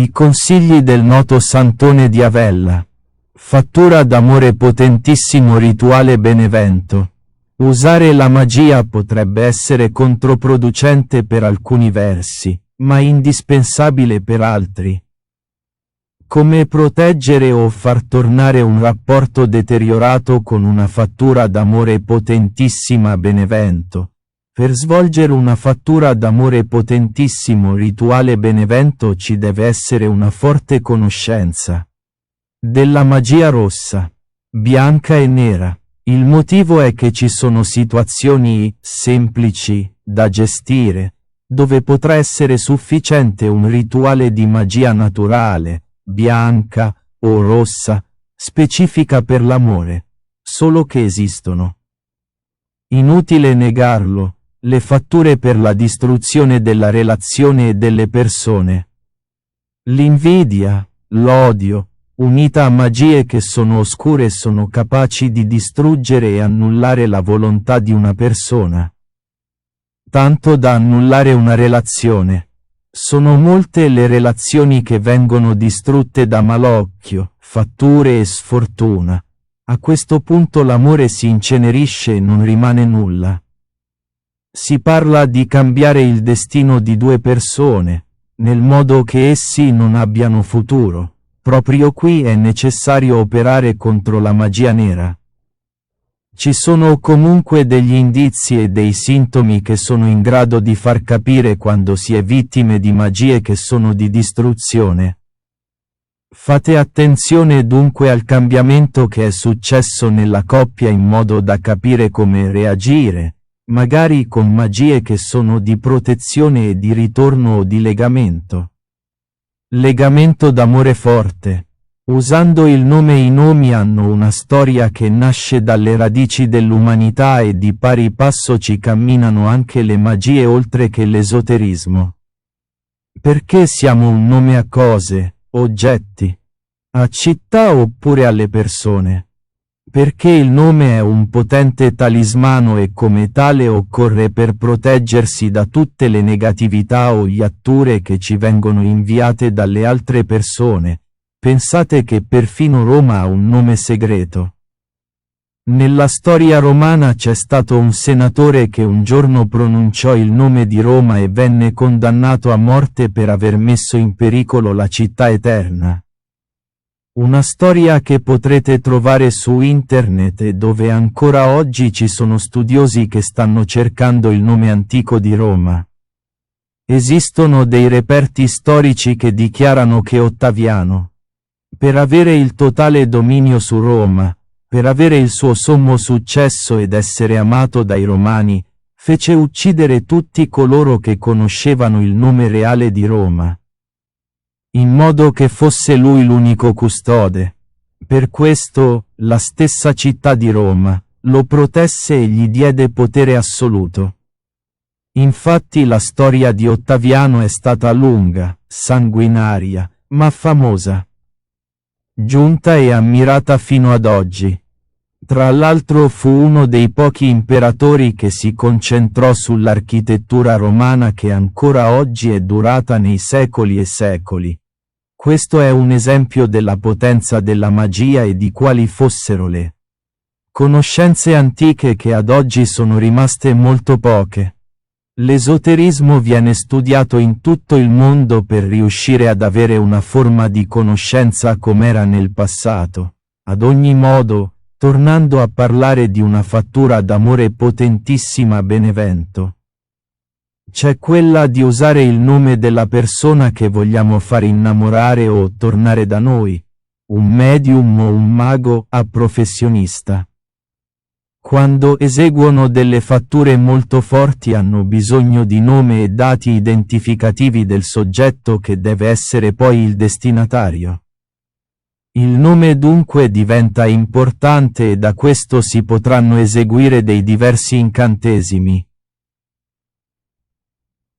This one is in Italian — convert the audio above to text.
I consigli del noto Santone di Avella. Fattura d'amore potentissimo rituale Benevento. Usare la magia potrebbe essere controproducente per alcuni versi, ma indispensabile per altri. Come proteggere o far tornare un rapporto deteriorato con una fattura d'amore potentissima Benevento. Per svolgere una fattura d'amore potentissimo rituale Benevento ci deve essere una forte conoscenza della magia rossa, bianca e nera. Il motivo è che ci sono situazioni semplici da gestire, dove potrà essere sufficiente un rituale di magia naturale, bianca o rossa, specifica per l'amore, solo che esistono. Inutile negarlo, le fatture per la distruzione della relazione e delle persone. L'invidia, l'odio, unita a magie che sono oscure sono capaci di distruggere e annullare la volontà di una persona. Tanto da annullare una relazione. Sono molte le relazioni che vengono distrutte da malocchio, fatture e sfortuna. A questo punto l'amore si incenerisce e non rimane nulla. Si parla di cambiare il destino di due persone, nel modo che essi non abbiano futuro. Proprio qui è necessario operare contro la magia nera. Ci sono comunque degli indizi e dei sintomi che sono in grado di far capire quando si è vittime di magie che sono di distruzione. Fate attenzione dunque al cambiamento che è successo nella coppia in modo da capire come reagire, magari con magie che sono di protezione e di ritorno o di legamento. Legamento d'amore forte. Usando il nome i nomi hanno una storia che nasce dalle radici dell'umanità e di pari passo ci camminano anche le magie oltre che l'esoterismo. Perché siamo un nome a cose, oggetti, a città oppure alle persone? Perché il nome è un potente talismano e come tale occorre per proteggersi da tutte le negatività o iatture che ci vengono inviate dalle altre persone. Pensate che perfino Roma ha un nome segreto. Nella storia romana c'è stato un senatore che un giorno pronunciò il nome di Roma e venne condannato a morte per aver messo in pericolo la città eterna. Una storia che potrete trovare su internet e dove ancora oggi ci sono studiosi che stanno cercando il nome antico di Roma. Esistono dei reperti storici che dichiarano che Ottaviano, per avere il totale dominio su Roma, per avere il suo sommo successo ed essere amato dai romani, fece uccidere tutti coloro che conoscevano il nome reale di Roma, in modo che fosse lui l'unico custode. Per questo, la stessa città di Roma, lo protesse e gli diede potere assoluto. Infatti la storia di Ottaviano è stata lunga, sanguinaria, ma famosa. Giunta e ammirata fino ad oggi. Tra l'altro fu uno dei pochi imperatori che si concentrò sull'architettura romana che ancora oggi è durata nei secoli e secoli. Questo è un esempio della potenza della magia e di quali fossero le conoscenze antiche che ad oggi sono rimaste molto poche. L'esoterismo viene studiato in tutto il mondo per riuscire ad avere una forma di conoscenza com'era nel passato. Ad ogni modo, tornando a parlare di una fattura d'amore potentissima Benevento, c'è quella di usare il nome della persona che vogliamo far innamorare o tornare da noi, un medium o un mago a professionista. Quando eseguono delle fatture molto forti hanno bisogno di nome e dati identificativi del soggetto che deve essere poi il destinatario. Il nome dunque diventa importante e da questo si potranno eseguire dei diversi incantesimi.